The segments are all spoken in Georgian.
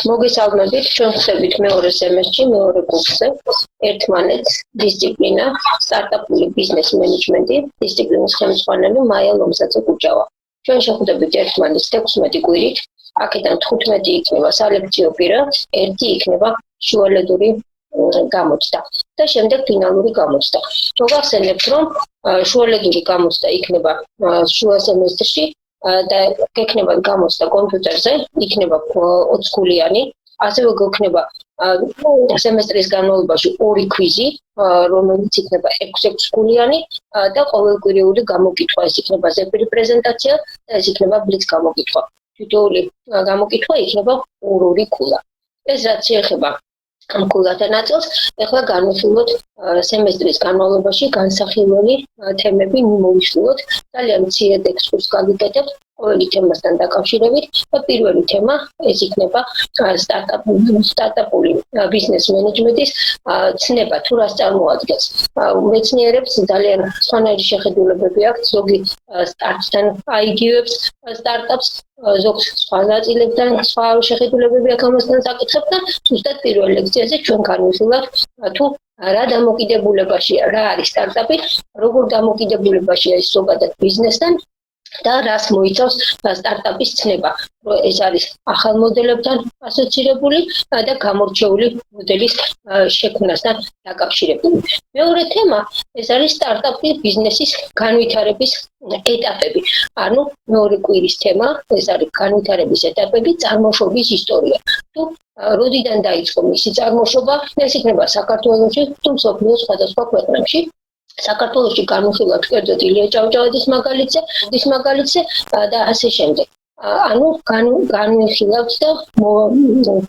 მოგესალმებით, ჩვენ ხსებით მეორე სემესტრში, მეორე კურსზე, ერთმანეთს დისციპლინა სტარტაპული ბიზნეს მენეჯმენტი, დისციპლინის ხელმძღვანელი მ.ლომსაძე-კუჭავა. ჩვენ შეხვდებით ერთმანეთს 16 კვირით, აქედან 15 იქნება სალექციო პირა, 1 იქნება შუალედური გამოცდა და შემდეგ ფინალური გამოცდა. მოგახსენებთ, რომ შუალედური გამოცდა იქნება შუა სემესტრში და გექნება გამოცდა კომპიუტერზე, იქნება 20 გულიანი, ასევე გექნება სემესტრის განმავლობაში 2 კვიზი, რომელიც იქნება 6 გულიანი და ყოველკვირეული გამოკითხვა, ეს იქნება ზეპირი პრეზენტაცია და ეს იქნება ბლიც გამოკითხვა. თითოეული გამოკითხვა იქნება 2 ქულა. ეს რაც შეეხება ამ ქულათა ნაწილს, ეხლა განვიხილოთ სემესტრის განმავლობაში განსახილველი თემები მიმოვიხილოთ, ძალიან მცირედ ექსკურსს გავიკეთებთ ყოველი თემასთან დაკავშირებით და პირველი თემა ეს იქნება სტარტაპული ბიზნეს მენეჯმენტის ცნება თუ რას წარმოადგენს. მეცნიერებს ძალიან სხვანაირი შეხედულებები აქვთ, ზოგი სტარტთან აიგივებს სტარტაპს, ზოგს სხვა ნაწილებთან სხვა შეხედულებები აქვს ამასთან საკითხებ და ზუსტად პირველ ლექციაზე ჩვენ განვიხილავთ თუ რა დამოკიდებულებაშია, რა არის სტარტაპი, როგორ დამოკიდებულებაშია ის ზოგადად ბიზნესთან და რას მოიცავს სტარტაპის ცნება. ეს არის ახალ მოდელებთან ასოცირებული და გამორჩეული მოდელის შექმნასთან დაკავშირებული. მეორე თემა ეს არის სტარტაპის ბიზნესის განვითარების ეტაპები. ანუ მეორე კვირის თემა ეს არის განვითარების ეტაპები, წარმოშობის ისტორია. თუ როდიდან დაიწყო მისი წარმოშობა, ეს იქნება საქართველოში თუ მსოფლიოს სხვადასხვა ქვეყნებში. საქართველოში განვიხილავთ კერძოდ ილია ჭავჭავაძის მაგალითზე და ასე შემდეგ. ანუ განვიხილავთ და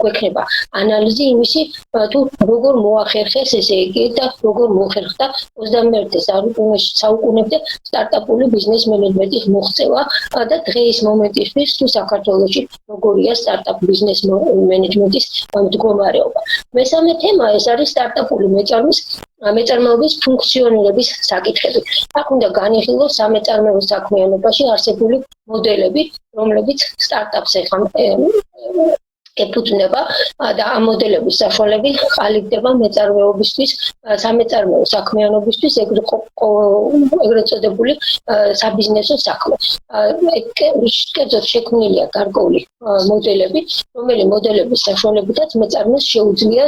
გვექნება ანალიზი იმისი, თუ როგორ მოახერხეს ესე იგი და როგორ მოხერხდა 21 საუკუნემდე სტარტაპული ბიზნეს მენეჯმენტის მოღწევა და დღეის მომენტისთვის თუ საქართველოში როგორია სტარტაპ ბიზნეს მენეჯმენტის მდგომარეობა. მესამე თემა ეს არის სტარტაპული მეწარმეობის ფუნქციონირების საკითხები. აქ უნდა განიხილოს სამეწარმეო საქმიანობაში არსებული მოდელები, რომლებიც სტარტაპს ეფუძნება და ამ მოდელების საშუალებით ყალიბდება მეწარმეობისთვის, სამეწარმეო საქმიანობისთვის, ეგრეთ წოდებული საბიზნესო საქმე. კერძოდ შექმნილია გარკვეული მოდელები, რომელი მოდელების საშუალებითაც მეწარმეს შეუძლია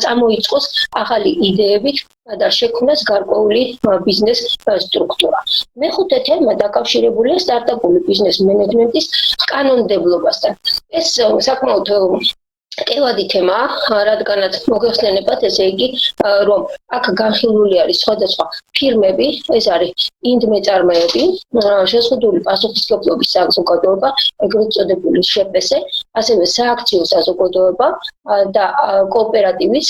წამოიწყოს ახალი იდეებით და შექმნას გარკვეული ბიზნეს სტრუქტურა. მეხუთე თემა დაკავშირებულია სტარტაპული ბიზნეს მენეჯმენტის კანონმდებლობასთან. ეს საკმაოდ კევადი თემაა, რადგანაც მოგეხსენებათ, ესე იგი, რომ აქ განხილული არის სხვადასხვა ფირმები, ეს არის ინდმეწარმეები, შეზღუდული პასუხისმგებლობის საზოგადოება, ეგრეთ წოდებული შპს, ასევე სააქციო საზოგადოება და კოოპერატივის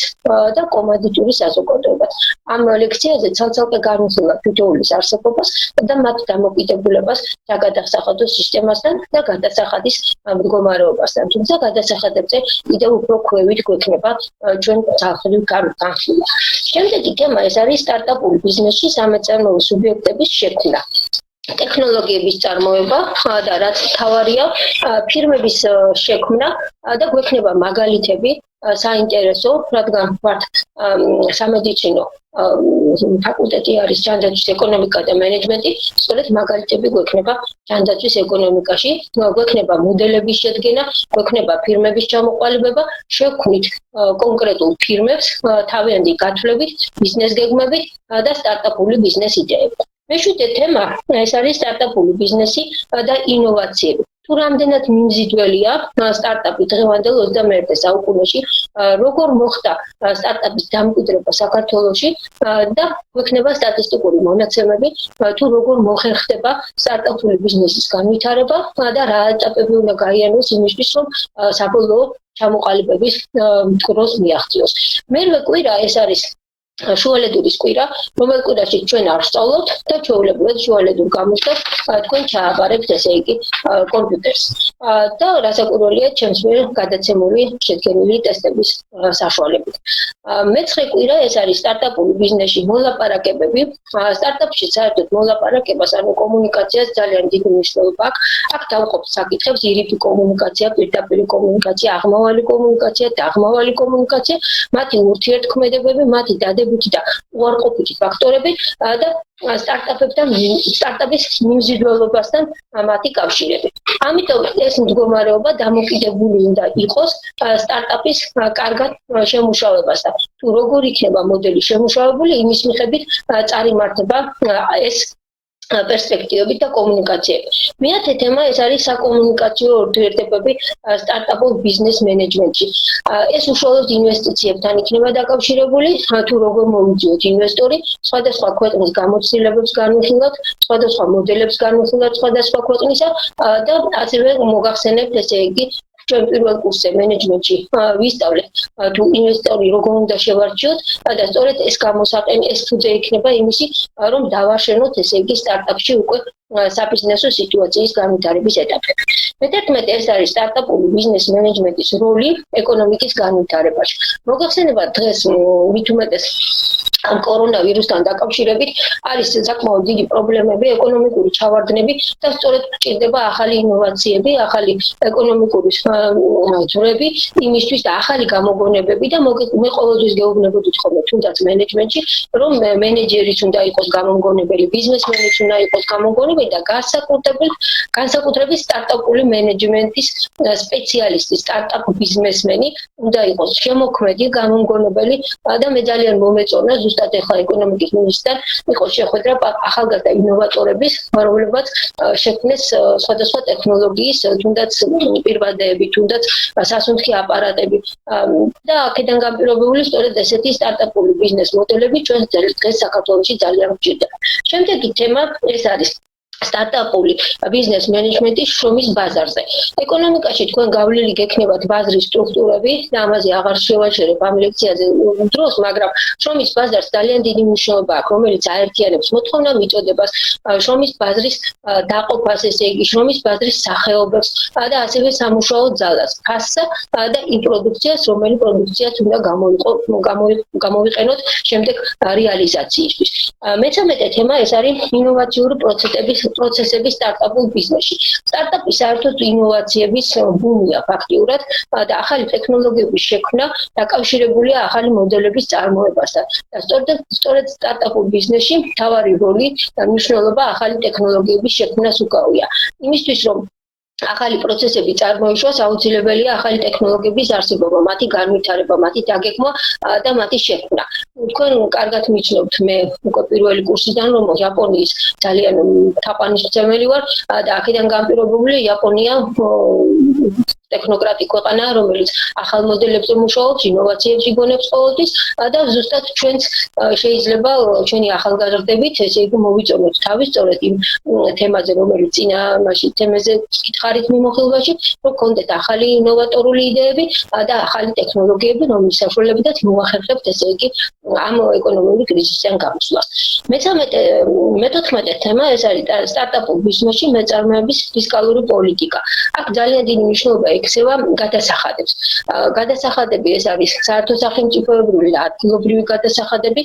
და კომანდიტური საზოგადოება. ამ ლექციაზე ცალ-ცალკე განვიხილავ თითოეულის არსებობას და მათ დამოკიდებულებას გადასახადო სისტემასთან და გადასახადის მდგომარეობასთან. თუმცა გადასახადებზე კიდევ უფრო ქვევით გვექნება ჩვენ სახელი განხილვა. შემდეგი თემა ეს არის სტარტაპული ბიზნესში სამეწარმეო სუბიექტების შექმნა. ტექნოლოგიების წარმოება და რაც თავარია ფირმების შექმნა და გვექნება მაგალითები საინტერესო, რადგან ვართ სამედიცინო ფაკულტეტი არის ჯანდაცვის ეკონომიკა და მენეჯმენტი, სწორედ მაგალითები გვექნება ჯანდაცვის ეკონომიკაში, გვექნება მოდელების შედგენა, გვექნება ფირმების ჩამოყალიბება, შევქმნით კონკრეტულ ფირმებს თავიანთი გათვლებით, ბიზნეს გეგმებით და სტარტაპული ბიზნეს იდეები. მეშვიდე თემა ეს არის სტარტაპული ბიზნესი და ინოვაციები. თუ რამდენად მიმზიდველია სტარტაპი დღევანდელ 21 საუკუნეში, როგორ მოხდა სტარტაპის დამკვიდრება საქართველოში და გვექნება სტატისტიკური მონაცემები, თუ როგორ მოხერხდება სტარტაპული ბიზნესის განვითარება და რა ეტაპები უნდა გაიაროს იმისთვის, რომ საბოლოო ჩამოყალიბების დროს მიაღწიოს. მერვე კვირა ეს არის შუალედურის კვირა, რომელ კვირაში ჩვენ არ ვსწავლობთ და ჩვეულებრივად შუალედურ გამოსვლას თქვენ ჩააბარებთ ესე იგი კომპიუტერს. და რასაკვირველია, ჩემს მიერ გადაცემული შედგენილი ტესტების საშუალებით. მეცხრე კვირა ეს არის სტარტაპული ბიზნესში მოლაპარაკებები. სტარტაპში საერთოდ მოლაპარაკებას ანუ კომუნიკაციას ძალიან დიდი მნიშვნელობა აქვს. აქ დავყოფთ საკითხებს ირიბი კომუნიკაცია, პირდაპირი კომუნიკაცია, აღმავალი კომუნიკაცია, დაღმავალი კომუნიკაცია, მათი ურთიერთქმედებები, მათი დადებითი და უარყოფითი ფაქტორები და სტარტაპის მიმზიდველობასთან მათი კავშირები. ამიტომ ეს მდგომარეობა დამოკიდებული უნდა იყოს სტარტაპის კარგად შემუშავებასთან. თუ როგორ იქნება მოდელი შემუშავებული, იმის მიხედვით წარიმართება ეს პერსპექტივები და კომუნიკაციები. მეათე თემა ეს არის საკომუნიკაციო ურთიერთობები სტარტაპულ ბიზნეს მენეჯმენტში. ეს უშუალოდ ინვესტიციებთან იქნება დაკავშირებული, თუ როგორ მოვიძიოთ ინვესტორი, სხვადასხვა ქვეყნის გამოცდილებებს განვიხილოთ, სხვადასხვა მოდელებს განვიხილოთ სხვადასხვა ქვეყნისა და ასევე მოგახსენებთ ესე იგი ჩვენ პირველ კურსზე მენეჯმენტში ვისწავლეთ თუ ინვესტორი როგორ უნდა შევარჩიოთ და სწორედ ეს გამოსაყენი ეს ფუძე იქნება იმისი რომ დავაშენოთ ესე იგი სტარტაპში უკვე საბიზნესო სიტუაციის განვითარების ეტაპები. მე-11 ეს არის სტარტაპული ბიზნეს მენეჯმენტის როლი ეკონომიკის განვითარებაში. მოგახსენებათ დღეს მით უმეტეს ამ კორონავირუსთან დაკავშირებით არის საკმაოდ დიდი პრობლემები, ეკონომიკური ჩავარდნები და სწორედ გვჭირდება ახალი ინოვაციები, ახალი ეკონომიკური ძვრები იმისთვის და ახალი გამოგონებები და მე ყოველთვის გეუბნებოდით ხოლმე თუნდაც მენეჯმენტში, რომ მენეჯერის უნდა იყოს გამომგონებელი, ბიზნესმენის უნდა იყოს გამომგონებელი და განსაკუთრებით სტარტაპული მენეჯმენტის სპეციალისტი, სტარტაპ ბიზნესმენი უნდა იყოს შემოქმედი, გამომგონებელი და მე ძალიან მომეწონა ზუსტად ახლა ეკონომიკის მინისტრთან იყო შეხვედრა ახალგაზრდა ინოვატორების, რომლებიც შექმნეს სხვადასხვა ტექნოლოგიის, თუნდაც პირვადეები, თუნდაც სასუნთქი აპარატები და აქედან განპირობებული სწორედ ესეთი სტარტაპული ბიზნეს მოდელები ჩვენ დღეს საქართველოში ძალიან გვჭირდება. შემდეგი თემა ეს არის სტარტაპული ბიზნეს მენეჯმენტის შრომის ბაზარზე. ეკონომიკაში თქვენ გავლილი გექნებათ ბაზრის სტრუქტურები და ამაზე აღარ შევაჩერებ ამ ლექციაზე დროს, მაგრამ შრომის ბაზარს ძალიან დიდი მნიშვნელობა აქვს, რომელიც აერთიანებს მოთხოვნა მიწოდებას, შრომის ბაზრის დაყოფას, ესე იგი შრომის ბაზრის სახეობებს და ასევე სამუშაო ძალას, ფასსა და იმ პროდუქციას, რომელი პროდუქციაც უნდა გამოვიყენოთ შემდეგ რეალიზაციისთვის. მე-13 თემა ეს არის ინოვაციური პროცესების სტარტაპულ ბიზნესში. სტარტაპი საერთოდ ინოვაციების ბუმია ფაქტიურად და ახალი ტექნოლოგიების შექმნა დაკავშირებულია ახალი მოდელების წარმოებასთან. და სწორედ სტარტაპულ ბიზნესში მთავარი როლი და მნიშვნელობა ახალი ტექნოლოგიების შექმნას უკავია. იმისთვის რომ ახალი პროცესები წარმოიშვას, აუცილებელია ახალი ტექნოლოგიების არსებობა, მათი განვითარება, მათი დაგეგმვა და მათი შექმნა. თქვენ კარგად მიცნობთ, მე უკვე პირველი კურსიდან რომ იაპონიის ძალიან თაყვანისმცემელი ვარ და აქედან განპირობებული იაპონია ტექნოკრატი ქვეყანაა, რომელიც ახალ მოდელებზე მუშაობს, ინოვაციებს იგონებს ყოველთვის და ზუსტად ჩვენც შეიძლება ჩვენი ახალგაზრდებით ესე იგი მოვიწონოთ თავი სწორედ იმ თემაზე, რომელიც წინა თემაზე გითხარით მიმოხილვაში, რომ გქონდეთ ახალი ინოვატორული იდეები და ახალი ტექნოლოგიები, რომლის საშუალებითაც მოახერხებთ ესე იგი ამ ეკონომიკური კრიზისიდან გამოსვლას. მე-14 თემა ეს არის სტარტაპულ ბიზნესში მეწარმეების ფისკალური პოლიტიკა. აქ ძალიან დიდი მნიშვნელობა ექცევა გადასახადებს. გადასახადები ეს არის საერთო სახელმწიფოებრივი და ადგილობრივი გადასახადები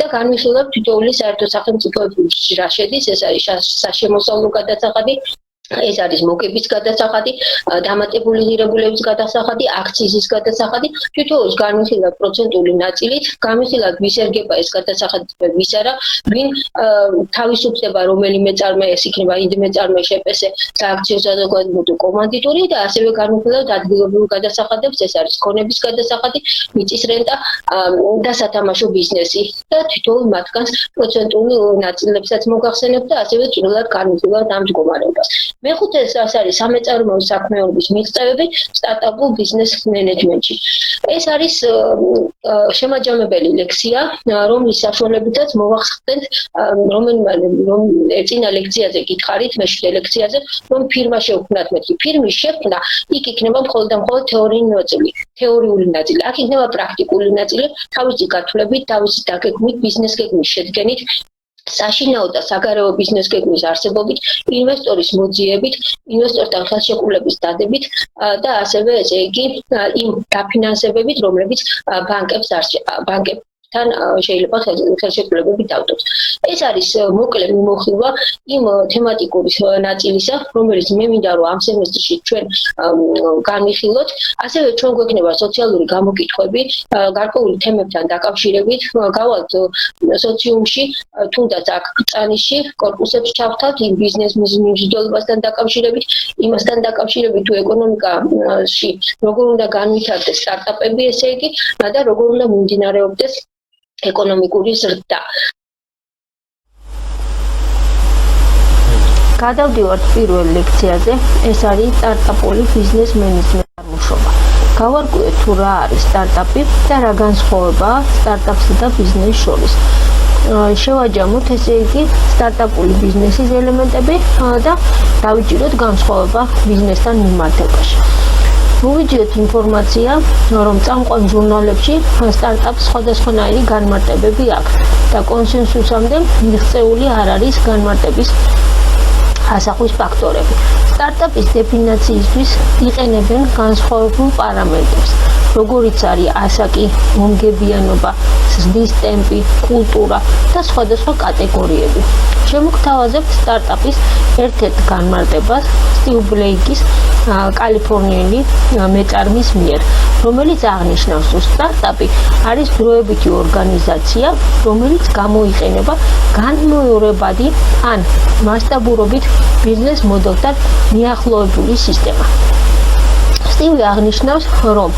და განვიხილავთ თითოეული საერთო სახელმწიფოებრივი რა შედის, ეს არის საშემოსავლო გადასახადი, ეს არის მოგების გადასახადი, დამატებული ღირებულების გადასახადი, აქციზის გადასახადი, თითოეულს განვიხილავთ პროცენტული ნაწილით, განვიხილავთ ვის ერგება ეს გადასახადი, ვის არა, ვინ თავისუფლდება რომელი მეწარმე, ეს იქნება ინდ მეწარმე, შეპესე, სააქციო საზოგადოებრივი კომანდიტური და ასევე განვიხილავთ ადგილობრივ გადასახადებს, ეს არის ქონების გადასახადი, მიწის რენტა და სათამაშო ბიზნესი და თითოეულ მათგანს პროცენტული ნაწილებსაც მოგახსენებთ და ასევე ჭრილად განვიხილავთ ამ მდგომარეობას. მეხუთე ეს არის სამეწარმეო საქმიანობის მიღწევები სტარტაპულ ბიზნეს მენეჯმენტში. ეს არის შემაჯამებელი ლექცია, რომლის საშუალებითაც მოვახსენებთ რომ წინა ლექციაზე გითხარით, მეშვიდე ლექციაზე, რომ ფირმა შევქმნათ მეთქი. ფირმის შექმნა იქ იქნება მხოლოდ და მხოლოდ თეორიული ნაწილი. აქ იქნება პრაქტიკული ნაწილი, თავისი გათვლებით, თავისი დაგეგმით, ბიზნეს გეგმის შედგენით, საშინაო და საგარეო ბიზნეს გეგმის არსებობით, ინვესტორის მოძიებით, ინვესტორთან ხელშეკრულების დადებით და ასევე ესე იგი იმ დაფინანსებებით, რომლებიც ბანკებთან შეიძლება ხელშეკრულებები დავდოთ. ეს არის მოკლე მიმოხილვა იმ თემატიკური ნაწილისა, რომელიც მე მინდა რომ ამ სემესტრში ჩვენ განვიხილოთ. ასევე ჩვენ გვექნება სოციალური გამოკითხვები, გარკვეული თემებთან დაკავშირებით, გავალთ სოციუმში, თუნდაც აქ წანიში კორპუსებს ჩავთავთ იმ ბიზნეს მიმზიდველობასთან დაკავშირებით, იმასთან დაკავშირებით თუ ეკონომიკაში როგორ უნდა განვითარდეს სტარტაპები, ესე იგი, და როგორ უნდა მიმდინარეობდეს ეკონომიკური ზრდა. გადავდივართ პირველ ლექციაზე, ეს არის სტარტაპული ბიზნეს მენეჯმენტის წარმოშობა. გავარკვიოთ თუ რა არის სტარტაპი და რა განსხვავებაა სტარტაპსა და ბიზნეს შორის. შევაჯამოთ ესე იგი სტარტაპული ბიზნესის ელემენტები და დავიჭიროთ განსხვავება ბიზნესთან მიმართებაში. მოვიძიოთ ინფორმაცია, რომ წამყვან ჟურნალებში სტარტაპს სხვადასხვანაირი განმარტებები აქვს და კონსენსუსამდე მიღწეული არ არის განმარტების ასახვის ფაქტორები. სტარტაპის დეფინაციისთვის იყენებენ განსხვავებულ პარამეტრებს, როგორიც არის ასაკი, მომგებიანობა, ზრდის ტემპი, კულტურა და სხვადასხვა კატეგორიები. შემოგთავაზებთ სტარტაპის ერთ-ერთ განმარტებას სტივ ბლეიკის კალიფორნიელი მეწარმის მიერ, რომელიც აღნიშნავს, რომ სტარტაპი არის დროებითი ორგანიზაცია, რომელიც გამოიყენება განმეორებადი ან მასშტაბურობით ბიზნეს მოდელთან მიახლოებული სისტემა. სტივი აღნიშნავს, რომ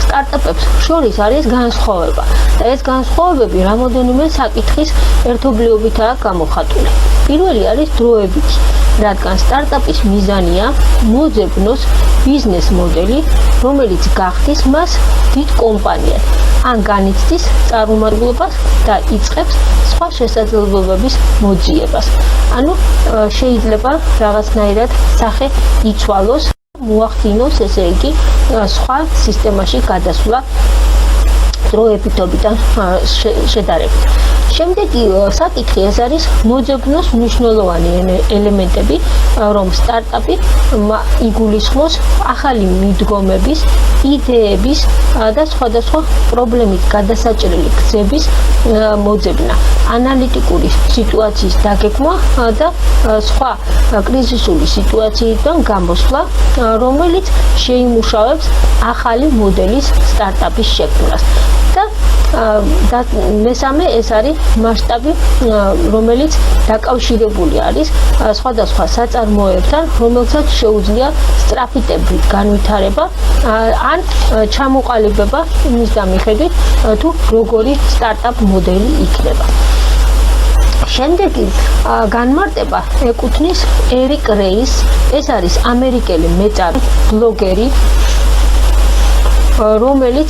სტარტაპებს შორის არის განსხვავება და ეს განსხვავებები რამოდენიმე საკითხის ერთობლიობითაა გამოხატული. პირველი არის დროებითი, რადგან სტარტაპის მიზანია მოძებნოს ბიზნეს მოდელი, რომელიც გახდის მას დიდ კომპანიად, ან განიცდის წარმომადგენლობას და იწყებს სხვა შესაძლებლობების მოძიებას. ანუ შეიძლება რაღაცნაირად სახე იცვალოს, მოახდინოს ესე იგი სხვა სისტემაში გადასვლა დროებითობიდან შედარებით. შემდეგი საკითხი ეს არის მოძებნოს მნიშვნელოვანი ელემენტები, რომ სტარტაპი იგულისხმოს ახალი მიდგომების, იდეების და სხვადასხვა პრობლემით გადასაჭრელი გზების მოძებნა, ანალიტიკური სიტუაციის დაგეგმა და სხვა კრიზისული სიტუაციიდან გამოსვლა, რომელიც შეიმუშავებს ახალი მოდელის სტარტაპის შექმნას. და მესამე ეს არის მასშტაბი, რომელიც დაკავშირებული არის სხვადასხვა საწარმოებთან, რომელსაც შეუძლია სწრაფი ტემპით განვითარება ან ჩამოყალიბება იმის მიხედვით, თუ როგორი სტარტაპ მოდელი იქნება. შემდეგი განმარტება ეკუთვნის ერიკ რეის, ეს არის ამერიკელი მეწარმე, ბლოგერი, რომელიც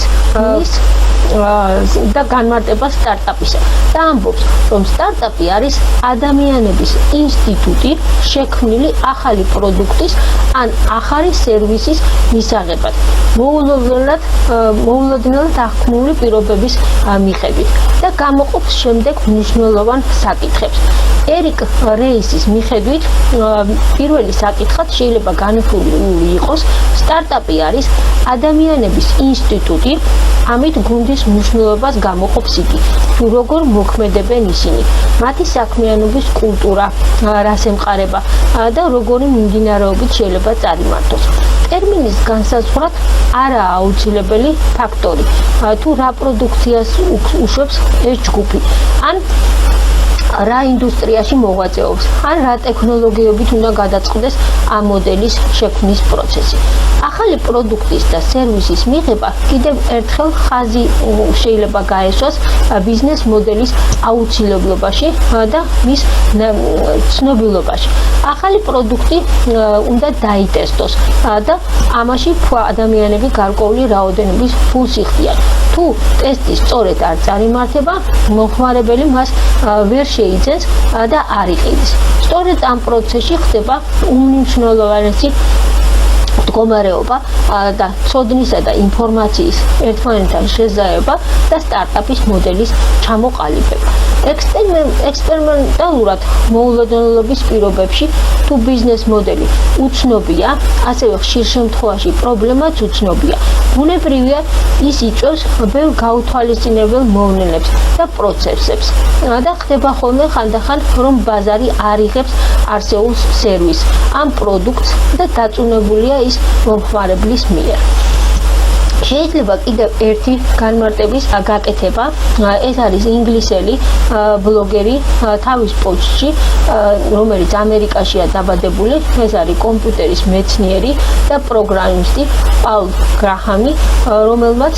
და განმარტება სტარტაპისა და ამბობს, რომ სტარტაპი არის ადამიანების ინსტიტუტი, შექმნილი ახალი პროდუქტის ან ახალი სერვისის მისაღებად, მოულოდნელად აღქმული პირობების მიხედვით და გამოყოფს შემდეგ მნიშვნელოვან საკითხებს. ერიკ რეისის მიხედვით, პირველი საკითხად შეიძლება განხილული იყოს, სტარტაპი არის ადამიანების ინსტიტუტი, ამით გუნდის მნიშვნელობას გამოყოფს იგი, თუ როგორ მოქმედებენ ისინი, მათი საქმიანობის კულტურა, რას ემყარება და როგორი მიმდინარეობით შეიძლება წარიმართოს. ტერმინის განსაზღვრად არაა აუცილებელი ფაქტორი, თუ რა პროდუქციას უშვებს ეს ჯგუფი, ან რა ინდუსტრიაში მოღვაწეობს, ან რა ტექნოლოგიებით უნდა გადაწყდეს ამ მოდელის შექმნის პროცესი. ახალი პროდუქტის და სერვისის მიღება კიდევ ერთხელ ხაზი შეიძლება გაესვას ბიზნეს მოდელის აუცილებლობაში და მის ცნობილობაში. ახალი პროდუქტი უნდა დაიტესტოს და ამაში ადამიანები გარკვეული რაოდენობის ფულს იხდიან. თუ ტესტი სწორედ არ წარიმართება, მოხმარებელი მას ვერ შეიძენს და არ იყიდის. სწორედ ამ პროცესში ხდება უმნიშვნელოვანესი მდგომარეობა და ცოდნისა და ინფორმაციის ერთმანეთთან შეზაება და სტარტაპის მოდელის ჩამოყალიბება. ექსპერიმენტალურად მოულოდნელობის პირობებში თუ ბიზნეს მოდელი უცნობია, ასევე ხშირ შემთხვევაში პრობლემაც უცნობია. ბუნებრივია ის იწვევს ბევრ გაუთვალისწინებელ მოვლენებს და პროცესებს და ხდება ხოლმე ხანდახან, რომ ბაზარი არ იღებს არსებულ სერვისს ამ პროდუქტს და დაწუნებულია ის მომხმარებლის მიერ. შეიძლება კიდევ ერთი განმარტების გაკეთება, ეს არის ინგლისელი ბლოგერი თავის პოსტში, რომელიც ამერიკაშია დაბადებული, ეს არის კომპიუტერის მეცნიერი და პროგრამისტი პაულ გრაჰამი, რომელმაც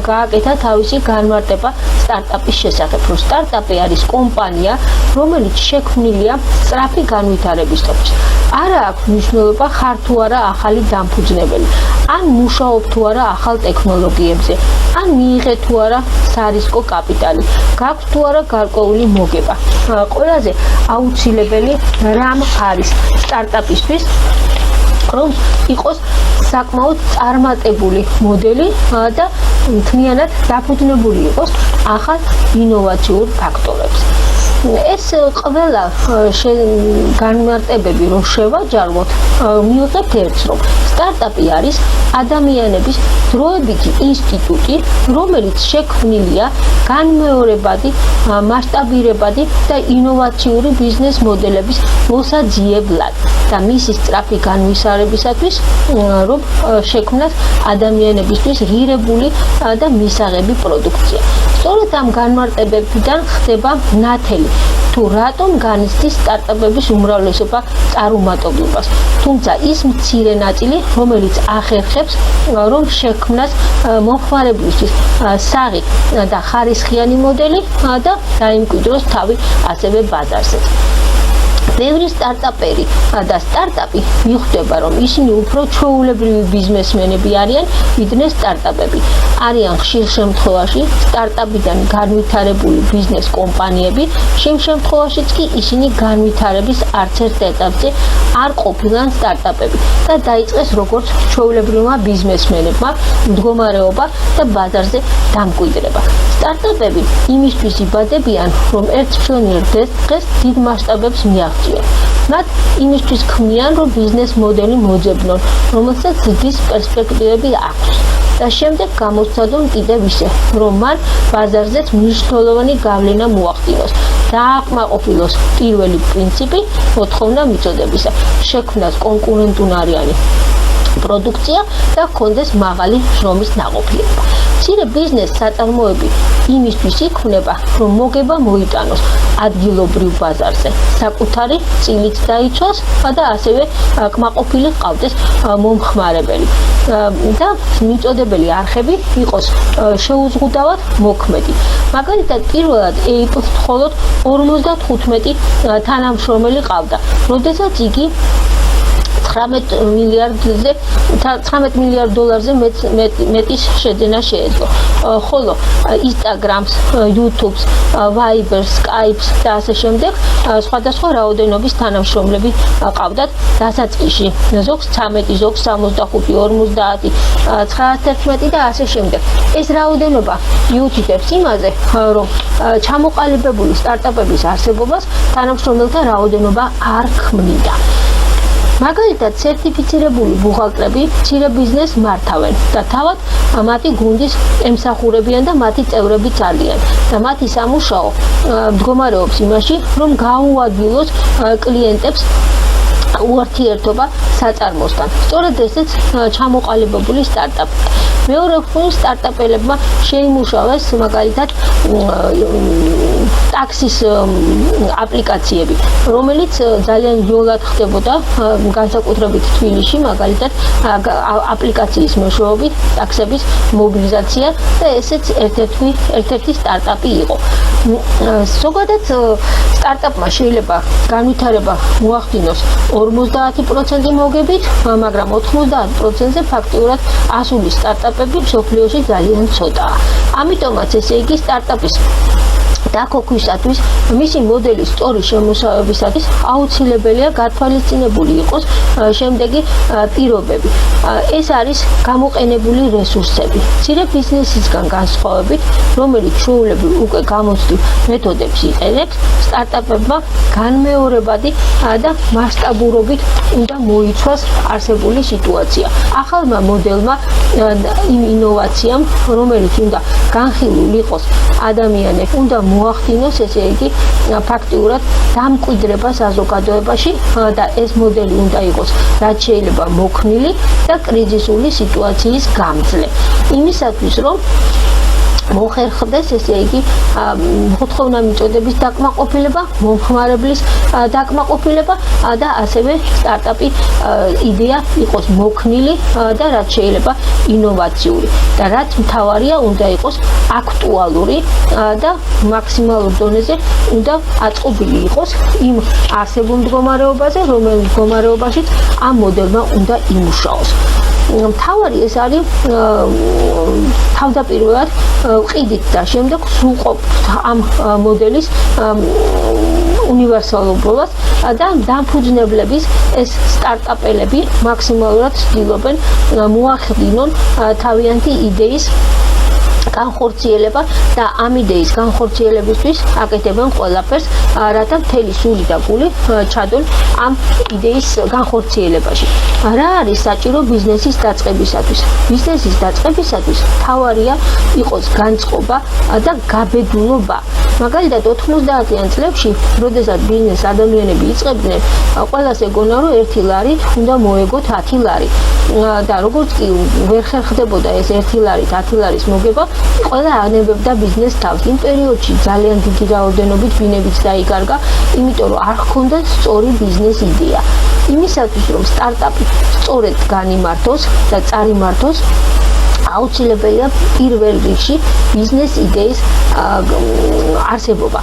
გააკეთა თავისი განმარტება სტარტაპის შესახებ, რომ სტარტაპი არის კომპანია, რომელიც შექმნილია სწრაფი განვითარებისთვის. არა აქვს მნიშვნელობა ხარ თუ არა ახალი დამფუძნებელი, ან მუშაობ თუ არა ახალ ტექნოლოგიებზე, ან მიიღე თუ არა სარისკო კაპიტალი, გაქვს თუ არა გარკვეული მოგება. ყველაზე აუცილებელი რამ არის სტარტაპისთვის, რომ იყოს საკმაოდ წარმატებული მოდელი და მთლიანად დაფუძნებული იყოს ახალ ინოვაციურ ფაქტორებზე. ეს ყველა განმარტებები რომ შევაჯაროთ, მივიღებთ ერთს, რომ სტარტაპი არის ადამიანების დროებითი ინსტიტუტი, რომელიც შექმნილია განმეორებადი, მასშტაბირებადი და ინოვაციური ბიზნეს მოდელების მოსაძიებლად და მისი სწრაფი განვითარებისათვის, რომ შექმნას ადამიანებისთვის ღირებული და მისაღები პროდუქცია. სწორედ ამ განმარტებებიდან ხდება ნათელი, თუ რატომ განიცდის სტარტაპების უმრავლესობა წარუმატებლობას. თუმცა ის მცირე ნაწილი, რომელიც ახერხებს, რომ შექმნას მომხმარებლისთვის საღი და ხარისხიანი მოდელი და დაიმკვიდროს თავი ასევე ბაზარზეც. ბევრი სტარტაპერი და სტარტაპი მიხვდება, რომ ისინი უფრო ჩვეულებრივი ბიზნესმენები არიან, ვიდრე სტარტაპები. არიან ხშირ შემთხვევაში სტარტაპიდან განვითარებული ბიზნეს კომპანიები, შემ შემთხვევაშიც კი ისინი განვითარების არც ერთ ეტაპზე არ ყოფილან სტარტაპები და დაიწყეს როგორც ჩვეულებრივმა ბიზნესმენებმა მდგომარეობა და ბაზარზე დამკვიდრება. სტარტაპები იმისთვის იბადებიან, რომ ერთ მშვენიერ დღეს დიდ მასშტაბებს მიაღწიონ. მათ იმისთვის ქმნიან, რომ ბიზნეს მოდელი მოძებნონ, რომელსაც დიდი პერსპექტივები აქვს. და შემდეგ გამოსცადონ კიდევ ისე, რომ მან ბაზარზეც მნიშვნელოვანი გავლენა მოახდინოს. დააკმაყოფილოს პირველი პრინციპი მოთხოვნა მიწოდებისა, შექმნას კონკურენტუნარიანი პროდუქცია და ჰქონდეს მაღალი შრომის ნაყოფიერება. მცირე ბიზნეს საწარმოები იმისთვის იქმნება, რომ მოგება მოიტანოს ადგილობრივ ბაზარზე, საკუთარი წილიც დაიცვას და ასევე კმაყოფილი ჰყავდეს მომხმარებელი და მიწოდებელი არხები იყოს შეუზღუდავად მოქმედი. მაგალითად, პირველად Apple-ს მხოლოდ 55 თანამშრომელი ყავდა, როდესაც იგი 19 მილიარდ დოლარზე მეტის შეძენა შეეძლო. ხოლო Instagram-ს, YouTube-ს, Viber-ს, Skype-ს და ასე შემდეგ სხვადასხვა რაოდენობის თანამშრომლები ყავდათ დასაწყისში. ზოგს 13, ზოგს 65, 50, 911 და ასე შემდეგ. ეს რაოდენობა იუთითებს იმაზე, რომ ჩამოყალიბებული სტარტაპების არსებობას თანამშრომელთა რაოდენობა არ ქმნიდა. მაგალითად, სერტიფიცირებული ბუღალტრები მცირე ბიზნესს მართავენ და თავად მათი გუნდის ემსახურებიან და მათი წევრები ძალიან და მათი სამუშაო მდგომარეობს იმაში, რომ გაუადვილოს კლიენტებს ურთიერთობა საწარმოსთან. სწორედ ესეც ჩამოყალიბებული სტარტაპი. მეორე მხრივ სტარტაპელებმა შეიმუშავეს მაგალითად ტაქსის აპლიკაციები, რომელიც ძალიან იოლად ხდებოდა განსაკუთრებით თბილისში, მაგალითად აპლიკაციის მეშვეობით ტაქსების მობილიზაცია და ესეც ერთ-ერთი სტარტაპი იყო. ზოგადად სტარტაპმა შეიძლება განვითარება მოახდინოს 50% მოგებით, მაგრამ 90%-ზე ფაქტიურად ასული სტარტაპები მსოფლიოში ძალიან ცოტაა. ამიტომაც ესე იგი სტარტაპის დაქოქვისათვის, მისი მოდელის სწორი შემოსავებისათვის აუცილებელია გათვალისწინებული იყოს შემდეგი პირობები. ეს არის გამოყენებული რესურსები. მცირე ბიზნესისგან განსხვავებით, რომელიც ჩვეულებრივ უკვე გამოცდილ მეთოდებს იყენებს, სტარტაპებმა განმეორებადი და მასშტაბურობით უნდა მოიცვას არსებული სიტუაცია. ახალმა მოდელმა იმ ინოვაციამ, რომელიც უნდა განხილულ იყოს ადამიანებს, უნდა მოახდინოს, ესე იგი, ფაქტიურად დამკვიდრება საზოგადოებაში და ეს მოდელი უნდა იყოს რაც შეიძლება მოქნილი და კრიზისული სიტუაციის გამძლე. იმისათვის, რომ მოხერხდეს, ესე იგი, მოთხოვნა მიწოდების დაკმაყოფილება, მომხმარებლის დაკმაყოფილება და ასევე სტარტაპი იდეა იყოს მოქნილი და რაც შეიძლება ინოვაციური და რაც მთავარია უნდა იყოს აქტუალური და მაქსიმალურ დონეზე უნდა აწყობილი იყოს იმ არსებულ მდგომარეობაზე, რომელიც მდგომარეობაშიც ამ მოდელმა უნდა იმუშაოს. მთავარი ეს არის თავდაპირველად ვყიდით და შემდეგ სრულყოფთ ამ მოდელის უნივერსალურობას და დამფუძნებლების ეს სტარტაპელები მაქსიმალურად ცდილობენ მოახდინონ თავიანთი იდეის განხორციელება და ამ იდეის განხორციელებისთვის აკეთებენ ყველაფერს, რათა მთელი სული და გული ჩადონ ამ იდეის განხორციელებაში. რა არის საჭირო ბიზნესის დაწყებისათვის? ბიზნესის დაწყებისათვის მთავარია იყოს განწყობა და გაბედულობა. მაგალითად 90-იან წლებში, როდესაც ბიზნეს ადამიანები იწყებდნენ, ყველას ეგონა რომ 1 ლარით უნდა მოეგოთ 10 ლარი. და როგორც კი ვერ ხერხდებოდა ეს 1 ლარით 10 ლარის მოგება, ყველა აღნებებდა ბიზნეს თავს. იმ პერიოდში ძალიან დიდი რაოდენობით ბინებიც დაიკარგა, იმიტომ რომ არ ჰქონდა სწორი ბიზნეს იდეა. იმისათვის რომ სტარტაპი სწორედ განიმართოს და წარიმართოს, აუცილებელია პირველ რიგში ბიზნეს იდეის არსებობა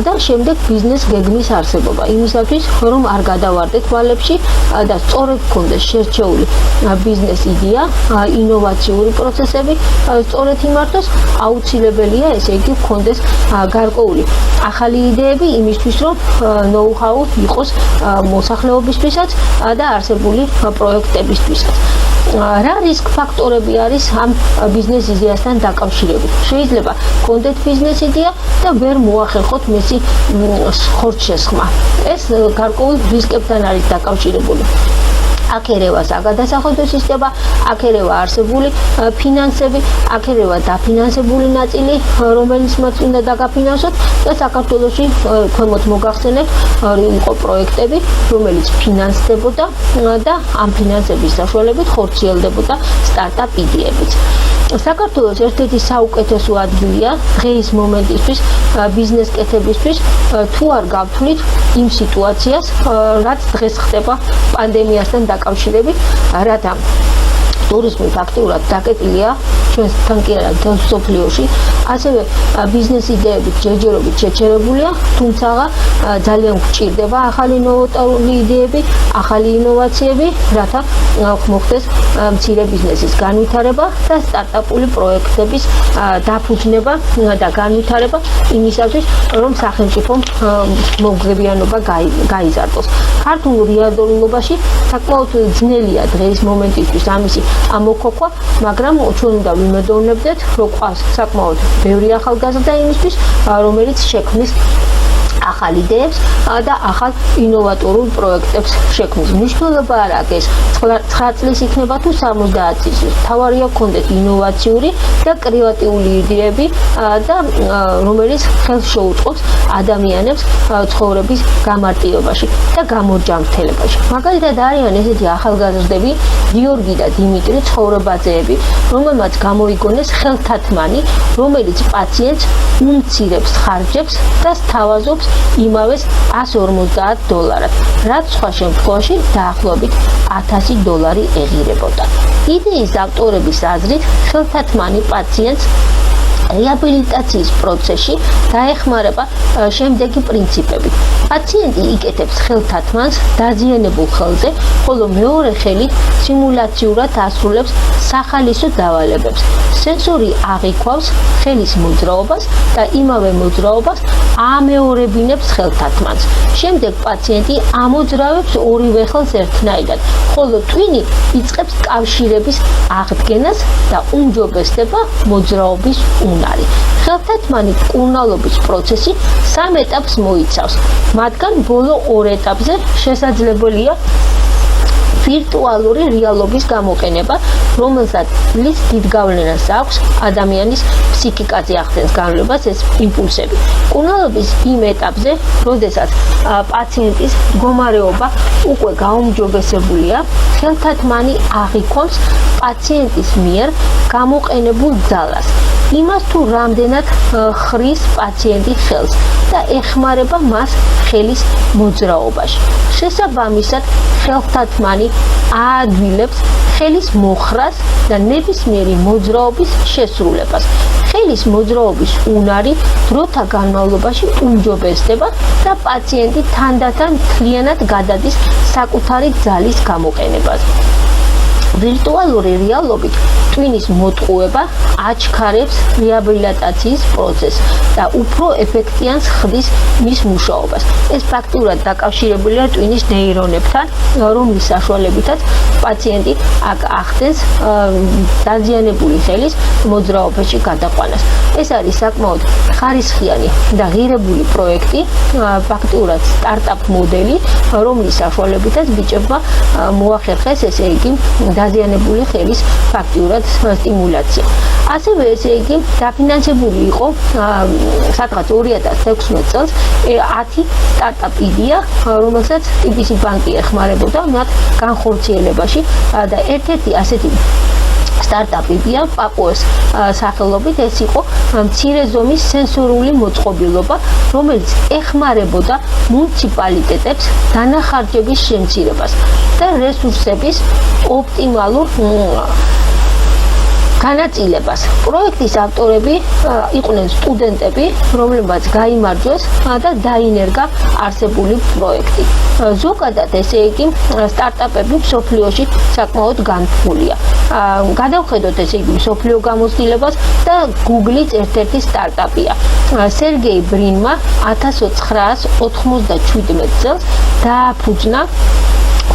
და შემდეგ ბიზნეს გეგმის არსებობა. იმისათვის რომ არ გადავარდეთ ვალებში და სწორედ გქონდეს შერჩეული ბიზნეს იდეა, ინოვაციური პროცესები სწორედ იმართოს, აუცილებელია ესე იგი გქონდეს გარკვეული ახალი იდეები იმისთვის, რომ ნოუ-ჰაუ იყოს მოსახლეობისთვისაც და არსებული პროექტებისთვისაც. რა რისკ ფაქტორები არის ამ ბიზნეს იდეასთან დაკავშირებით? შეიძლება გქონდეთ ბიზნეს იდეა და ვერ მოახერხოთ მისი ხორცშესხმა. ეს გარკვეულ რისკებთან არის დაკავშირებული. აქერევა საგადასახადო სისტემა, აქერევა არსებული ფინანსები, აქერევა დაფინანსებული ნაწილი, რომელიც მათ უნდა დაგაფინანსოთ და საქართველოში ქვემოთ მოგახსენებთ იყო პროექტები, რომელიც ფინანსდებოდა და ამ ფინანსების საშუალებით ხორციელდებოდა სტარტაპ იდეებიც. საქართველოს ერთ-ერთი საუკეთესო ადგილია დღეის მომენტისთვის ბიზნეს კეთებისთვის, თუ არ გავთვლით იმ სიტუაციას, რაც დღეს ხდება პანდემიასთან დაკავშირებით, რათა ტურიზმი ფაქტიურად დაკეტილია ჩვენთან კი არა მთელ მსოფლიოში, ასევე ბიზნეს იდეებით ჯერჯერობით შეჩერებულია, თუმცა ძალიან გვჭირდება ახალი ნოვატორული იდეები, ახალი ინოვაციები, რათა მოხდეს მცირე ბიზნესის განვითარება და სტარტაპული პროექტების დაფუძნება და განვითარება იმისათვის, რომ სახელმწიფომ მომგებიანობა გაიზარდოს. ქართულ რეალობაში საკმაოდ ძნელია დღეს მომენტისთვის ამისი ამოქოქვა, მაგრამ ჩვენ უნდა ვიმედოვნებდეთ, რომ ყავს საკმაოდ ბევრი ახალგაზრდა იმისთვის, რომელიც შექმნის ახალ იდეებს და ახალ ინოვატორულ პროექტებს შექმნის. მნიშვნელობა არ აქვს ეს 9 წლის იქნება თუ 70 წლის. თავარია გქონდეს ინოვაციური და კრეატიული იდეები და რომელიც ხელს შეუწყობს ადამიანებს ცხოვრების გამარტივებაში და გამორჯამრთელებაში. მაგალითად არიან ესეთი ახალგაზრდები გიორგი და დიმიტრი ცხოვრებაძეები, რომელმაც გამოიგონეს ხელთათმანი, რომელიც პაციენტს უმცირებს ხარჯებს და სთავაზობს იმავეს $150, რაც სხვა შემთხვევაში დაახლოებით $1000 ეღირებოდა. იდეის ავტორების აზრით, ხელთათმანი პაციენტს რეაბილიტაციის პროცესში დაეხმარება შემდეგი პრინციპები. პაციენტი იკეთებს ხელთათმანს დაზიანებულ ხელზე, ხოლო მეორე ხელით სიმულაციურად ასრულებს სახალისო დავალებებს. სენსორი აღიქვავს ხელის მოძრაობას და იმავე მოძრაობას ამეორებინებს ხელთათმანს. შემდეგ პაციენტი ამოძრავებს ორივე ხელს ერთნაირად, ხოლო ტვინი იწყებს კავშირების აღდგენას და უმჯობესდება მოძრაობის უნარი. ხელთათმანი მკურნალობის პროცესი 3 ეტაპს მოიცავს. მათგან ბოლო 2 ეტაპზე შესაძლებელია ვირტუალური რეალობის გამოყენება, რომელსაც დიდ გავლენას აქვს ადამიანის ფსიქიკაზე ახდენს განვლებას ეს იმპულსები. მკურნალობის იმ ეტაპზე, როდესაც პაციენტის მდგომარეობა უკვე გაუმჯობესებულია, ხელთათმანი აღიქვამს პაციენტის მიერ გამოყენებულ ძალას. იმას თუ რამდენად ხრის პაციენტი ხელს და ეხმარება მას ხელის მოძრაობაში. შესაბამისად, ხელთათმანი აადვილებს ხელის მოხრას და ნებისმიერი მოძრაობის შესრულებას. ხელის მოძრაობის უნარი დროთა განმავლობაში უმჯობესდება და პაციენტი თანდათან მთლიანად გადადის საკუთარი ძალის გამოყენებაზე. ვირტუალური რეალობით ტვინის მოტყუება აჩქარებს რეაბილიტაციის პროცესს და უფრო ეფექტიანს ხდის მის მუშაობას. ეს ფაქტურად დაკავშირებულია ტვინის ნეირონებთან, რომლის საშუალებითაც პაციენტი ახდენს დაზიანებული ხელის მოძრაობაში გადაყვანას. ეს არის საკმაოდ ხარისხიანი და ღირებული პროექტი, ფაქტურად სტარტაპ მოდელი, რომლის საშუალებითაც ბიჭებმა მოახერხეს ესე იგი დაზიანებული ხელის ფაქტურად სტიმულაცია. ასევე ესე იგი დაფინანსებული იყო სადღაც 2016 წელს 10 სტარტაპ იდეა, რომელსაც TBC ბანკი ეხმარებოდა მათ განხორციელებაში და ერთ-ერთი ასეთი სტარტაპებია პაპუეს სახელობით ეს იყო მცირე ზომის სენსორული მოწყობილობა, რომელიც ეხმარებოდა მუნიციპალიტეტებს დანახარჯების შემცირებას და რესურსების ოპტიმალურ განაწილებას. პროექტის ავტორები იყვნენ სტუდენტები, რომლებმაც გაიმარჯვეს და დაინერგა არსებული პროექტი. ზოგადად ესე იგი სტარტაპები მსოფლიოში საკმაოდ განთქმულია. გადავხედოთ ესე იგი მსოფლიო გამოცდილებას და Google-იც ერთ-ერთი სტარტაპია. სერგეი ბრინმა 1997 წელს დააფუძნა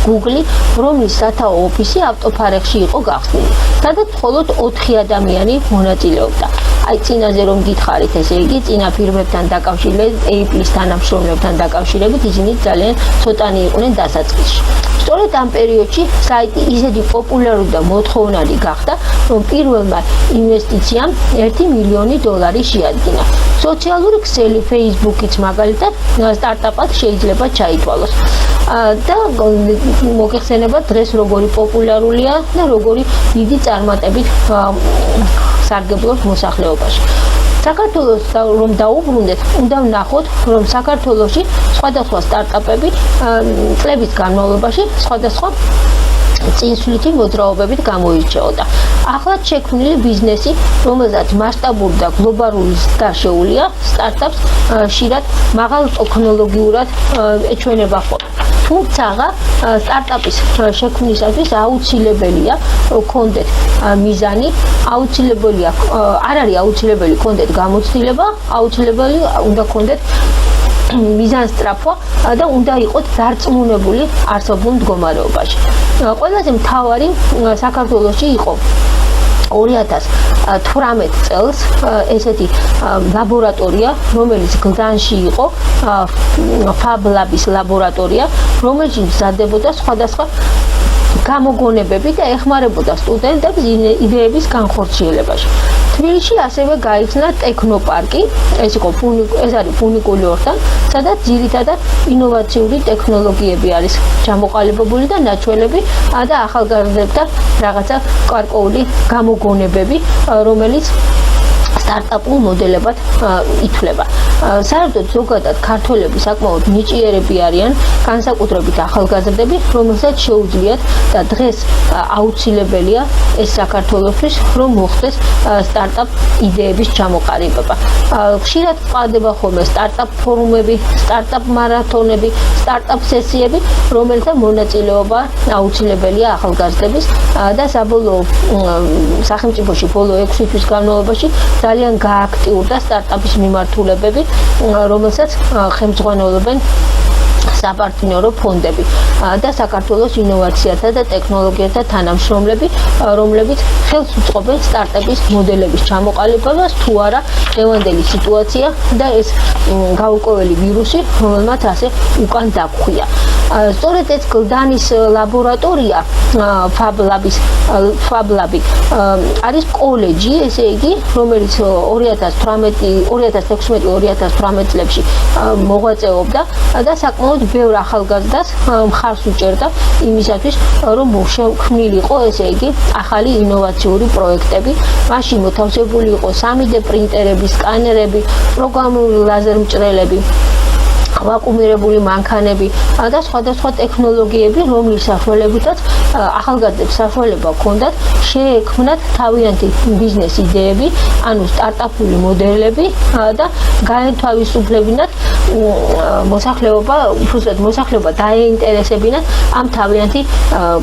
Google, რომლის სათაო ოფისი ავტოფარეხში იყო გახსნილი. სადაც მხოლოდ 4 ადამიანი მონაწილეობდა. აი წინაზე რომ გითხარით, ესე იგი წინა ფირმებთან დაკავშირებით, Apple-ის თანამშრომლებთან დაკავშირებით, ისინი ძალიან ცოტანი იყვნენ დასაწყისში. სწორედ ამ პერიოდში საიტი ისეთი პოპულარული და მოთხოვნადი გახდა, რომ პირველმა ინვესტიციამ $1 მილიონი შეადგინა. სოციალური ქსელი Facebook-იც მაგალითად სტარტაპად შეიძლება ჩაითვალოს. და მოგეხსენება დღეს როგორი პოპულარულია და როგორი დიდი წარმატებით სარგებლობს მოსახლეობაში. საქართველოს რომ დაუბრუნდეთ, უნდა ვნახოთ, რომ საქართველოში სხვადასხვა სტარტაპები წლების განმავლობაში სხვადასხვა წინსვლითი მოძრაობებით გამოირჩეოდა. ახლად შექმნილი ბიზნესი, რომელსაც მასშტაბური და გლობალური ზრდა შეუძლია, სტარტაპს ხშირად მაღალ ტექნოლოგიურად ეჩვენება ხოლმე. თუმცა სტარტაპის შექმნისათვის აუცილებელია კონდეთ მიზანი, აუცილებელია არ არის აუცილებელი კონდეთ გამოცდილება, აუცილებელი უნდა კონდეთ მიზანსწრაფვა და უნდა იყოთ დარწმუნებული არსებულ მდგომარეობაში. ყველაზე მთავარი საქართველოში იყო 2018 წელს ესეთი ლაბორატორია, რომელიც გლდანში იყო, ფაბლაბის ლაბორატორია, რომელშიც მზადდებოდა სხვადასხვა გამოგონებები და ეხმარებოდა სტუდენტებს იდეების განხორციელებაში. თბილისში ასევე გაიხსნა ტექნოპარკი, ეს არის ფუნიკული ორთან, სადაც ძირითადად ინოვაციური ტექნოლოგიები არის ჩამოყალიბებული და ნაჩვენები და ახალგაზრდებთან რაღაცა გარკვეული გამოგონებები, რომელიც სტარტაპულ მოდელებად ითვლება. საერთოდ ზოგადად ქართველები საკმაოდ ნიჭიერები არიან, განსაკუთრებით ახალგაზრდები, რომელსაც შეუძლიათ და დღეს აუცილებელია ეს საქართველოსთვის, რომ მოხდეს სტარტაპ იდეების ჩამოყალიბება. ხშირად ყალიბდება ხოლმე სტარტაპ ფორუმები, სტარტაპ მარათონები, სტარტაპ სესიები, რომელთა მონაწილეობა აუცილებელია ახალგაზრდების და საბოლოო სახელმწიფოში ბოლო 6 თვის განმავლობაში ძალიან გააქტიურდა სტარტაპის მიმართულებები, რომელსაც ხელმძღვანელობენ საპარტნიორო ფონდები და საქართველოს ინოვაციათა და ტექნოლოგიათა თანამშრომლები, რომლებიც ხელს უწყობენ სტარტაპის მოდელების ჩამოყალიბებას, თუ არა დღევანდელი სიტუაცია და ეს გაურკვეველი ვირუსი, რომელმაც ასე უკან დაგხვია. სწორედ ეს გლდანის ლაბორატორია, ფაბლაბი არის კოლეჯი, ესე იგი, რომელიც 2016-2018 წლებში მოღვაწეობდა და საკმაოდ ბევრ ახალგაზრდას მხარს უჭერდა იმისათვის, რომ შექმნილიყო, ესე იგი, ახალი ინოვაციური პროექტები. მაშინ მოთავსებული იყო 3D პრინტერები, სკანერები, პროგრამული ლაზერმჭრელები, ვაკუუმირებული მანქანები და სხვადასხვა ტექნოლოგიები, რომლის საშუალებითაც ახალგაზრდებს საშუალება ჰქონდათ შეექმნათ თავიანთი ბიზნეს იდეები, ანუ სტარტაპული მოდელები და გაენთავისუფლებინათ მოსახლეობა დაეინტერესებინათ ამ თავიანთი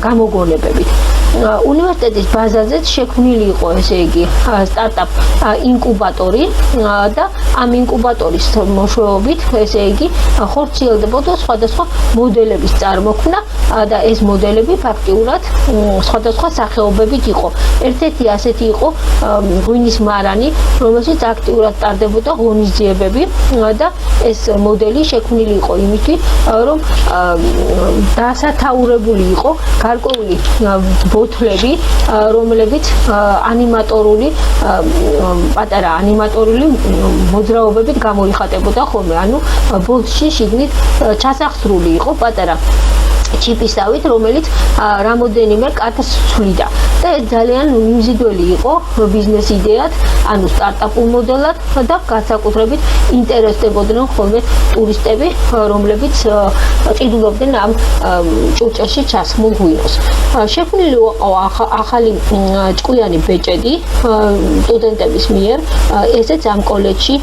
გამოგონებებით. უნივერსიტეტის ბაზაზეც შექმნილი იყო, ესე იგი, სტარტაპ ინკუბატორი და ამ ინკუბატორის მოშოობით, ესე იგი, ხორციელდებოდა სხვადასხვა მოდელების წარმოქმნა და ეს მოდელები ფაქტიურად სხვადასხვა სახეობებით იყო. ერთ-ერთი ასეთი იყო ღვინის მარანი, რომელშიც აქტიურად ტარდებოდა ღონისძიებები და ეს მოდელი შექმნილი იყო იმითი, რომ დასათაურებული იყო გარკვეული ბოთლები, რომლებიც პატარა ანიმატორული მოძრაობებით გამოიხატებოდა ხოლმე, ანუ ბოლში შიგნით ჩასახსრული იყო პატარა ჩიპისავით, რომელიც რამოდენიმე კადრს ცვლიდა და ეს ძალიან მიმზიდველი იყო ბიზნეს იდეად, ანუ სტარტაპულ მოდელად და განსაკუთრებით ინტერესდებოდნენ ხოლმე ტურისტები, რომლებიც ყიდულობდნენ ამ ჭურჭელში ჩასხმულ ღვინოს. შექმნილი იყო ახალი ჭკვიანი ბეჭედი სტუდენტების მიერ, ესეც ამ კოლეჯში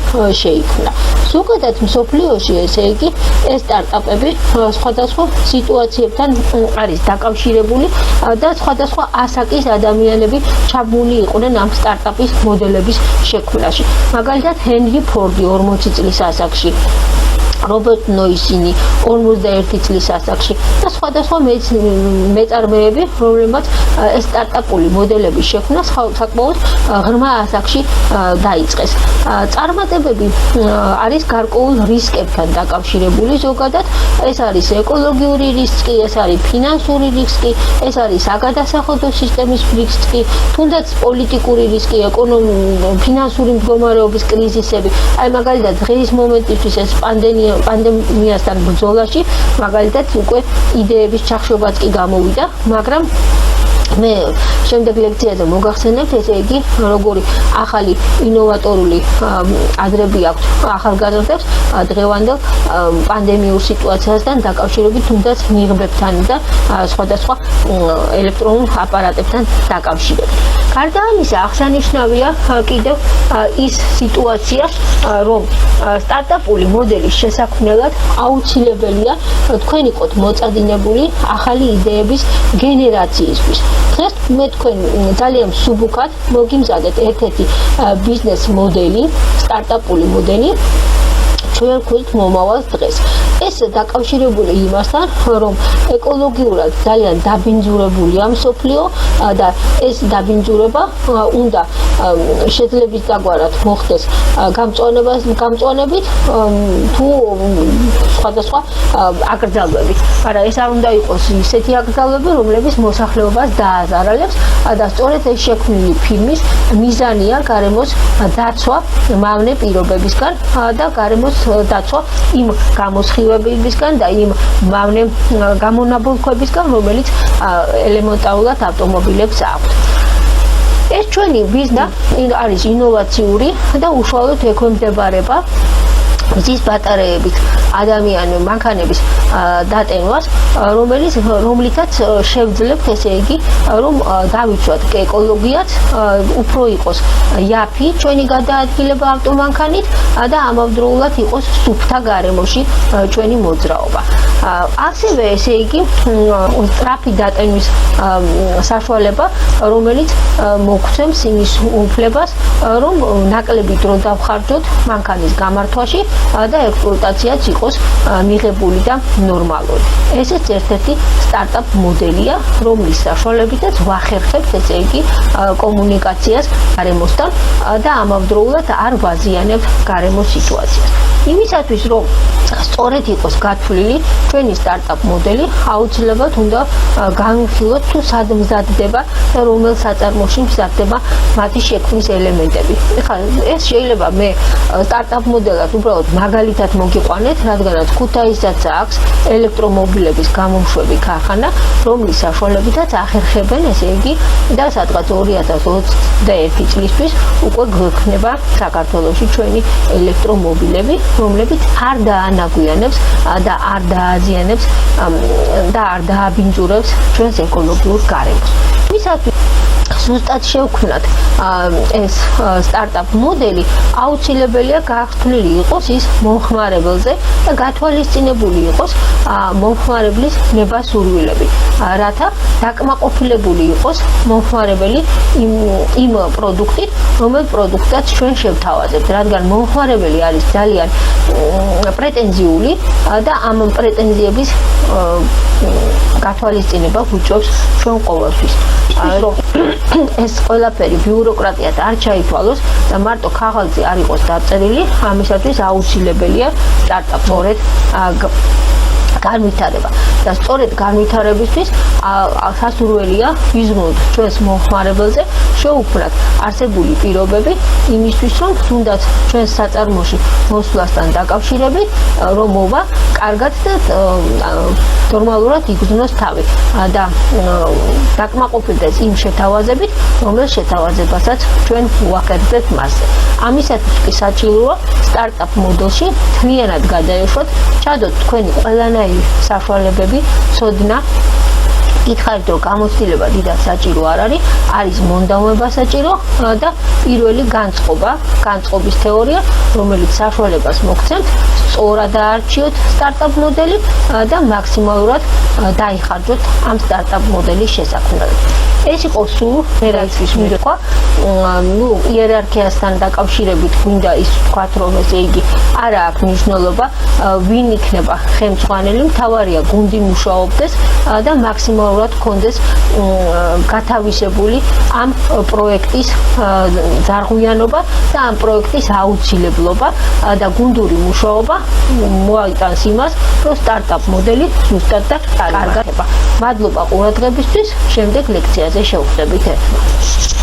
შეიქმნა. ზოგადად მსოფლიოში, ესე იგი, ეს სტარტაპები სხვადასხვა სიტუაციებთან არის დაკავშირებული და სხვადასხვა ასაკის ადამიანები ჩაბმული იყვნენ ამ სტარტაპის მოდელების შექმნაში. მაგალითად, ჰენრი ფორდი 40 წლის ასაკში, რობერტ ნოისინი 41 წლის ასაკში და სხვადასხვა მეწარმეები, რომლებმაც ეს სტარტაპული მოდელების შექმნა საკმაოდ ღრმა ასაკში დაიწყეს. წარმატებები არის გარკვეულ რისკებთან დაკავშირებული ზოგადად, ეს არის ეკოლოგიური რისკი, ეს არის ფინანსური რისკი, ეს არის საგადასახადო სისტემის რისკი, თუნდაც პოლიტიკური რისკი, ფინანსური მდგომარეობის კრიზისები. აი მაგალითად, დღის მომენტისთვის ეს პანდემიასთან ბრძოლაში, მაგალითად, უკვე იდეების ჩახშობაც კი გამოვიდა, მაგრამ მე შემდეგ ლექციაზე მოგახსენებთ, ესე იგი, როგორი ახალი ინოვატორული აზრები აქვს ახალგაზრდებს დღევანდელ პანდემიურ სიტუაციასთან დაკავშირებით, თუნდაც ნიღბებთან და სხვადასხვა ელექტრონულ აპარატებთან დაკავშირებით. გარდა ამისა, აღსანიშნავია კიდევ ის სიტუაცია, რომ სტარტაპული მოდელის შესაქმნელად აუცილებელია თქვენ იყოთ მოწადინებული ახალი იდეების გენერაციისთვის. დღეს მე თქვენ ძალიან მსუბუქად მოგიმზადეთ ერთ-ერთი ბიზნეს მოდელი, სტარტაპული მოდელი, ჩვენ ვქვით მომავალ დღეს. ეს დაკავშირებული იმასთან, რომ ეკოლოგიურად ძალიან დაბინძურებულია მსოფლიო და ეს დაბინძურება უნდა შეძლების დაგვარად მოხდეს გამწვანებით თუ სხვადასხვა აკრძალვებით. მაგრამ ეს არ უნდა იყოს ისეთი აკრძალვები, რომლებიც მოსახლეობას დააზარალებს და სწორედ ეს შექმნილი ფილმის მიზანია გარემოს დაცვა მავნე პირობებისგან და გარემოს დაცვა იმ გამოსხივებებისგან და იმ მავნე გამონაბოლქვებისგან, რომელიც ელემენტარულად ავტომობილებს აქვთ. ეს ჩვენი ბიზნესი არის ინოვაციური და უშუალოდ ექვემდებარება მზის ბატარეებით ადამიანის მანქანების დატენვას, რომლითაც შევძლებთ, ესე იგი, რომ დავიცვათ ეკოლოგიაც, უფრო იყოს იაფი ჩვენი გადაადგილება ავტომანქანით და ამავდროულად იყოს სუფთა გარემოში ჩვენი მოძრაობა. ასევე, ესე იგი, სწრაფი დატენვის საშუალება, რომელიც მოგცემს იმის უფლებას, რომ ნაკლები დრო დავხარჯოთ მანქანის გამართვაში და ექსპლუატაციაც იყოს მიღებული და ნორმალური. ესეც ერთ-ერთი სტარტაპ მოდელია, რომლის საშუალებითაც ვახერხებთ, ესე იგი, კომუნიკაციას გარემოსთან და ამავდროულად არ ვაზიანებთ გარემოს სიტუაციას. იმისათვის, რომ სწორედ იყოს გათვლილი ჩვენი სტარტაპ მოდელი, აუცილებლად უნდა განვიხილოთ თუ სად მზადდება და რომელ საწარმოში მზადდება მათი შექმნის ელემენტები. ეხლა ეს შეიძლება მე სტარტაპ მოდელად უბრალოდ მაგალითად მოგიყვანეთ, რადგანაც ქუთაისაც აქვს ელექტრომობილების გამომშვები ქარხანა, რომლის საშუალებითაც ახერხებენ, ესე იგი, და სადღაც 2021 წლისთვის უკვე გვექნება საქართველოში ჩვენი ელექტრომობილები, რომლებიც არ დაანაგვიანებს და არ დააზიანებს და არ დააბინძურებს ჩვენს ეკოლოგიურ გარემოს. მისათვის ზუსტად შევქმნათ ეს სტარტაპ მოდელი, აუცილებელია გახსნილი იყოს ის მომხმარებელზე და გათვალისწინებული იყოს მომხმარებლის ნება-სურვილები, რათა დაკმაყოფილებული იყოს მომხმარებელი იმ პროდუქტით, რომელ პროდუქტსაც ჩვენ შევთავაზებთ, რადგან მომხმარებელი არის ძალიან პრეტენზიული და ამ პრეტენზიების გათვალისწინება გვიჭობს ჩვენ ყოველთვის. ეს ყველაფერი ბიუროკრატიად არ ჩაითვალოს და მარტო ქაღალდზე არ იყოს დაწერილი, ამისათვის აუცილებელია სტარტაპ სწორედ განვითარება და სწორედ განვითარებისთვის სასურველია ვიზრუნოთ ჩვენს მომხმარებელზე, შევუქმნათ არსებული პირობები იმისთვის, რომ თუნდაც ჩვენს საწარმოში მოსვლასთან დაკავშირებით, რომ მოვა კარგად და ნორმალურად იგრძნოს თავი და დაკმაყოფილდეს იმ შეთავაზებით, რომელ შეთავაზებასაც ჩვენ უახერხებთ მასზე. ამისათვის კი საჭიროა სტარტაპ მოდელში თლიანად გადაეშვათ, ჩადოთ თქვენი ყველანაირი საშუალებები, ცოდნა, გითხარით, რომ გამოცდილება დიდად საჭირო არ არის მონდომება საჭირო და პირველი განწყობის თეორია, რომელიც საშუალებას მოგცემთ, სწორად აარჩიოთ სტარტაპ მოდელი და მაქსიმალურად დაიხარჯოთ ამ სტარტაპ მოდელის შესაქმნელად. ეს იყო სულ მერაისთვის მირეკვა, იერარქიასთან დაკავშირებით გვინდა ის ვთქვათ, რომ ესე იგი არა აქვს მნიშვნელობა, ვინ იქნება ხელმძღვანელი, მთავარია გუნდი მუშაობდეს და მაქსიმალურად კონდეს გათავისებული ამ პროექტის ძარღვიანობა და ამ პროექტის აუცილებლობა და გუნდური მუშაობა მოიტანს იმას, რომ სტარტაპ მოდელი ზუსტად და კარგად ხდება. მადლობა ყურადღებისთვის, შემდეგ ლექციაზე შევხვდებით ერთმანეთს.